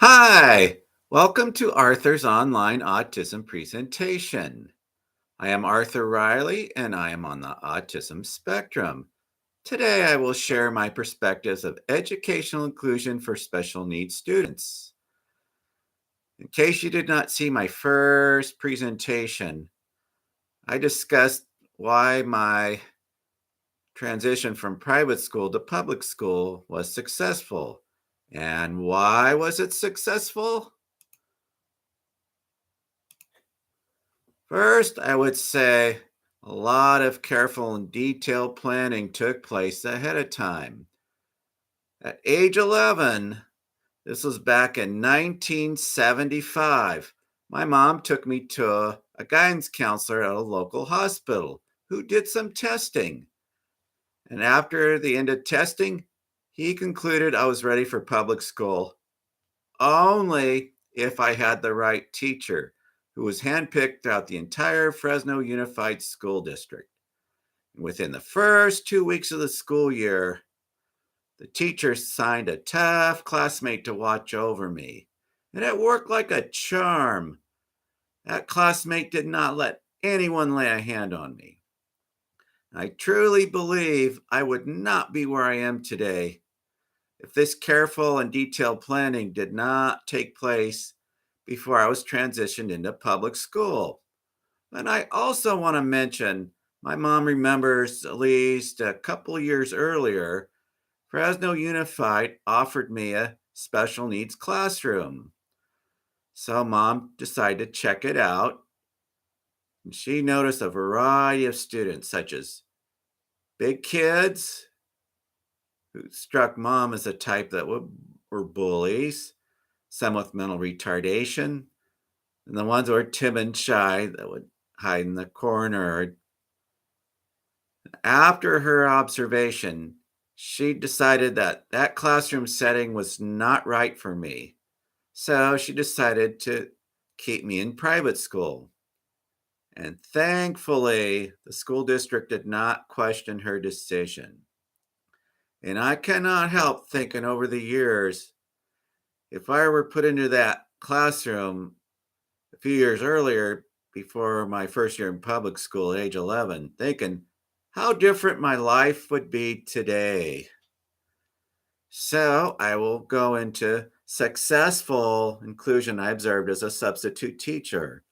Hi, welcome to Arthur's online autism presentation. I am Arthur Riley and I am on the autism spectrum. Today I will share my perspectives of educational inclusion for special needs students. In case you did not see my first presentation, I discussed why my transition from private school to public school was successful. And why was it successful? First, I would say a lot of careful and detailed planning took place ahead of time. At age 11, this was back in 1975, my mom took me to a guidance counselor at a local hospital who did some testing. And after the end of testing, he concluded I was ready for public school only if I had the right teacher, who was handpicked throughout the entire Fresno Unified School District. Within the first 2 weeks of the school year, the teacher signed a tough classmate to watch over me. And it worked like a charm. That classmate did not let anyone lay a hand on me. I truly believe I would not be where I am today if this careful and detailed planning did not take place before I was transitioned into public school. And I also want to mention my mom remembers at least a couple years earlier, Fresno Unified offered me a special needs classroom. So mom decided to check it out. And she noticed a variety of students, such as big kids, who struck mom as a type that were bullies, some with mental retardation, and the ones who were timid and shy that would hide in the corner. After her observation, she decided that that classroom setting was not right for me. So she decided to keep me in private school. And thankfully, the school district did not question her decision. And I cannot help thinking over the years, if I were put into that classroom a few years earlier, before my first year in public school at age 11, thinking how different my life would be today. So I will go into successful inclusion I observed as a substitute teacher,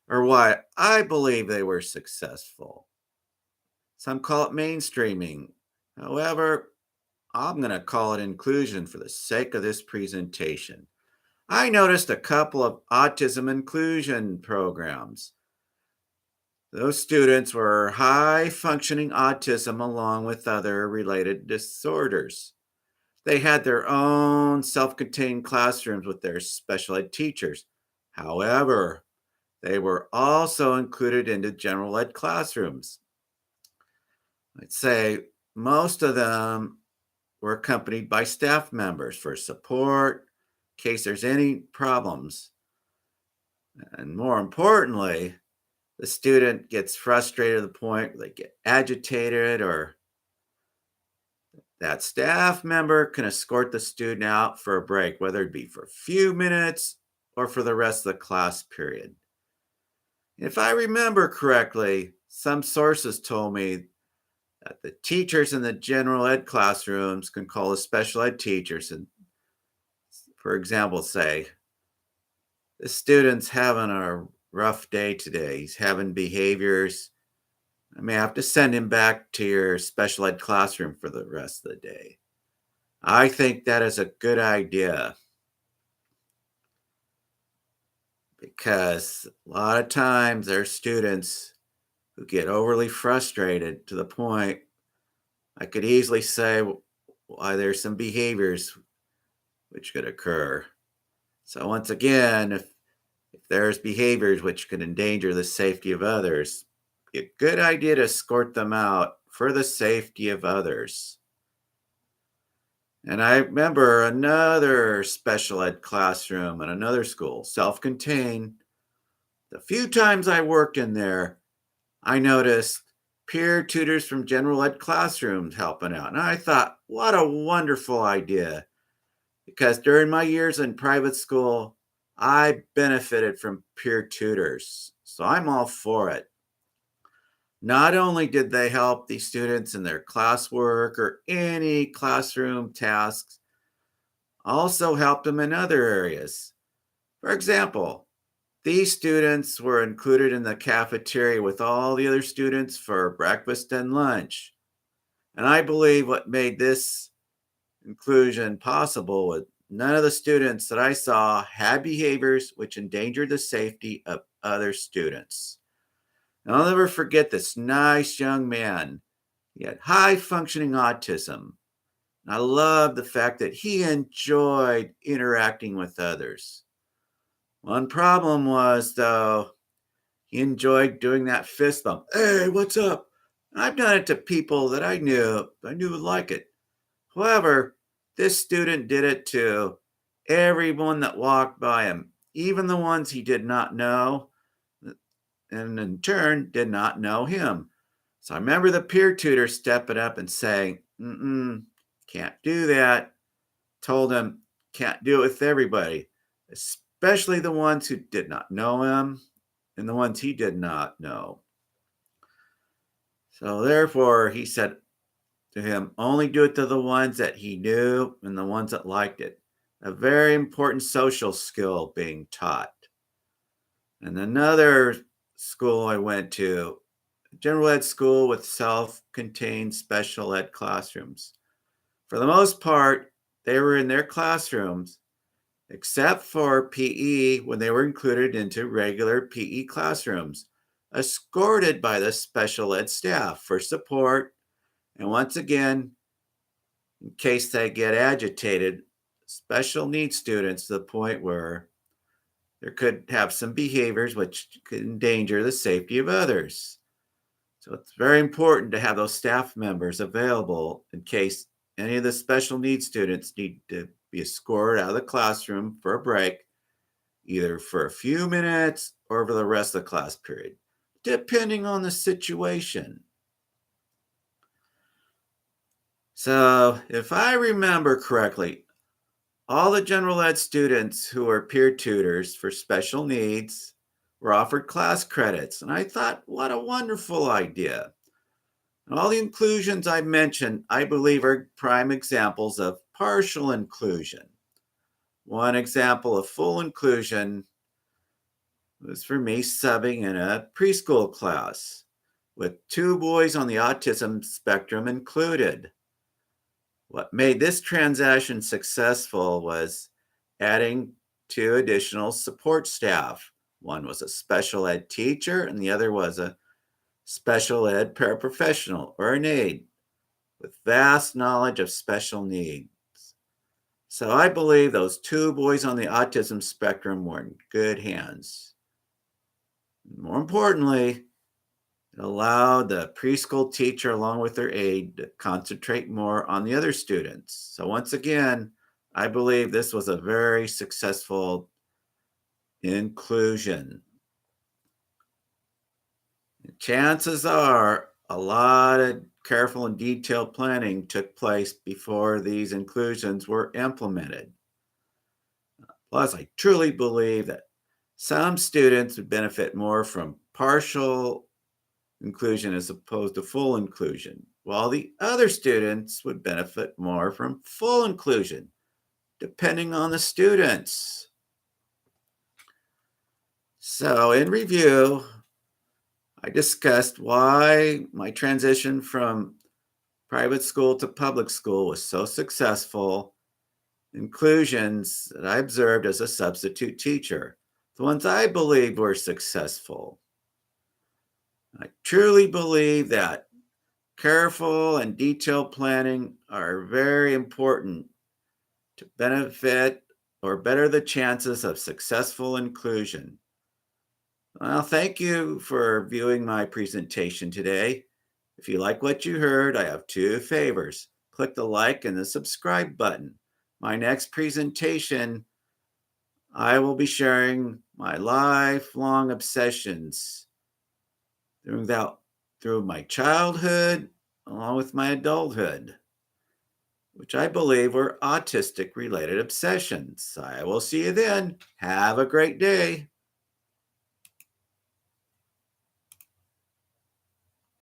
or why I believe they were successful. Some call it mainstreaming. However, I'm going to call it inclusion for the sake of this presentation. I noticed a couple of autism inclusion programs. Those students were high functioning autism along with other related disorders. They had their own self contained classrooms with their special ed teachers. However, they were also included into general ed classrooms. I'd say most of them were accompanied by staff members for support in case there's any problems. And more importantly, the student gets frustrated to the point where they get agitated, or that staff member can escort the student out for a break, whether it be for a few minutes or for the rest of the class period. If I remember correctly, some sources told me that the teachers in the general ed classrooms can call the special ed teachers and, for example, say, the student's having a rough day today. He's having behaviors. I may have to send him back to your special ed classroom for the rest of the day. I think that is a good idea because a lot of times there are students who get overly frustrated to the point I could easily say why there's some behaviors which could occur. So once again, if there's behaviors which could endanger the safety of others, be a good idea to escort them out for the safety of others. And I remember another special ed classroom at another school, self contained. The few times I worked in there, I noticed peer tutors from general ed classrooms helping out. And I thought, what a wonderful idea. because during my years in private school, I benefited from peer tutors. So I'm all for it. Not only did they help the students in their classwork or any classroom tasks, also helped them in other areas. For example, these students were included in the cafeteria with all the other students for breakfast and lunch. And I believe what made this inclusion possible was none of the students that I saw had behaviors which endangered the safety of other students. And I'll never forget this nice young man. He had high functioning autism. And I loved the fact that he enjoyed interacting with others. One problem was, though, he enjoyed doing that fist bump. Hey, what's up? And I've done it to people that I knew would like it. However, this student did it to everyone that walked by him, even the ones he did not know, and in turn did not know him. So I remember the peer tutor stepping up and saying, can't do that. Told him, can't do it with everybody, especially the ones who did not know him and the ones he did not know. So therefore, he said to him, only do it to the ones that he knew and the ones that liked it. A very important social skill being taught. And another school I went to, general ed school with self-contained special ed classrooms. For the most part, they were in their classrooms, except for PE when they were included into regular PE classrooms, escorted by the special ed staff for support. And once again, in case they get agitated, special needs students to the point where there could have some behaviors which could endanger the safety of others. So it's very important to have those staff members available in case any of the special needs students need to be escorted out of the classroom for a break, either for a few minutes or for the rest of the class period, depending on the situation. So, if I remember correctly, all the general ed students who were peer tutors for special needs were offered class credits. And I thought, what a wonderful idea. And all the inclusions I mentioned, I believe, are prime examples of partial inclusion. One example of full inclusion was for me subbing in a preschool class with 2 boys on the autism spectrum included. What made this transaction successful was adding 2 additional support staff. One was a special ed teacher, and the other was a special ed paraprofessional or an aide with vast knowledge of special needs. So I believe those 2 boys on the autism spectrum were in good hands. More importantly, it allowed the preschool teacher, along with their aide, to concentrate more on the other students. So, once again, I believe this was a very successful inclusion. Chances are a lot of careful and detailed planning took place before these inclusions were implemented. Plus, I truly believe that some students would benefit more from partial inclusion as opposed to full inclusion, while the other students would benefit more from full inclusion, depending on the students. So, in review, I discussed why my transition from private school to public school was so successful, inclusions that I observed as a substitute teacher, the ones I believed were successful. I truly believe that careful and detailed planning are very important to benefit or better the chances of successful inclusion. Well, thank you for viewing my presentation today. If you like what you heard, I have 2 favors. Click the like and the subscribe button. My next presentation, I will be sharing my lifelong obsessions through my childhood along with my adulthood. which I believe were autistic related obsessions. I will see you then. Have a great day.